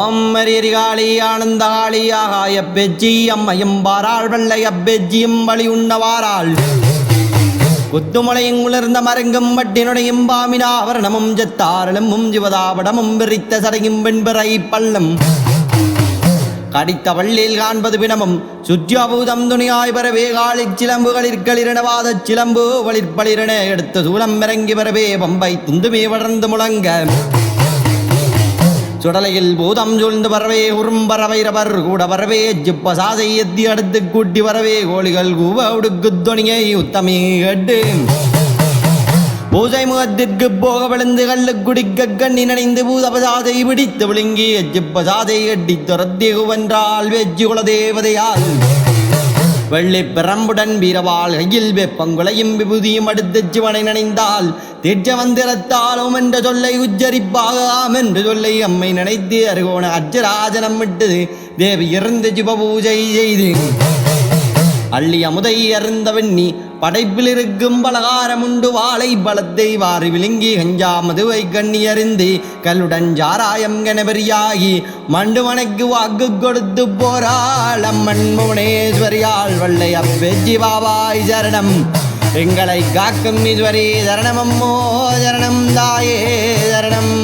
ஓம் மரியரிகாளி ஆனந்தாளியாக பெஜ்ஜி அம்மையும் பாராள் வெள்ளை அப்பெஜ்ஜியும் வழி உண்ணவாராள் குத்துமலையும் உலர்ந்த மரங்கும் வட்டினுடையும் பாமினாவரணமும் ஜத்தாரளமும் ஜிவதாபடமும் விரித்த சடையும் வெண்பிறை பள்ளம் கடித்த வள்ளியில் காண்பது பிணமும் சுற்றியபூதம் துணியாய் பெறவே காலிற் சிலம்புகளிற்களிரணவாத சிலம்பு வளிர்பளிரண எடுத்து சூலம் இறங்கி பெறவே பம்பை துந்துமே வளர்ந்து முழங்க சுடலையில் பூதம் சூழ்ந்து வரவே உறும்பறவைரவர் கூட வரவே ஜிப்பசாதை எத்தி அடுத்து கூட்டி வரவே கோழிகள் கூவ உடுக்கு துணியை உத்தமி கட்டு பூஜை முகத்திற்கு போக விழுந்து கல்லு குடிக்க கண்ணி நனைந்து பூதபசாதை பிடித்து விழுங்கி ஜிப்பசாதை கட்டி துரத்தி குவென்றால் வெஜ்ஜி குலதேவதையால் வெள்ளி பிரம்புடன் வீரவாள் கையில் வெப்பங்குலையும் விபூதியும் அடுத்து சிவனை நினைந்தால் திஜ மந்திரத்தாலும் என்ற சொல்லை உச்சரிப்பாக ஆம் என்று சொல்லை அம்மை நினைத்து அருகோண அஜராஜனம் விட்டு தேவி இறந்து சிவ பூஜை செய்து அள்ளி அமுதை அருந்த வெண்ணி படைப்பில் இருக்கும் பலகாரம் உண்டு வாழை பலத்தை வாரி விழுங்கி கஞ்சா மதுவை கண்ணி அறிந்து கல்லுடன் ஜாராயம் கனபெரியாகி மண்டுமனைக்கு வாக்கு கொடுத்து போராள் அம்மன் புவனேஸ்வரியாள் வள்ளை அப்பெஜ்ஜி பாபாய் சரணம் எங்களை காக்கும் ஈஸ்வரி சரணம் அம்மோ சரணம் தாயே சரணம்.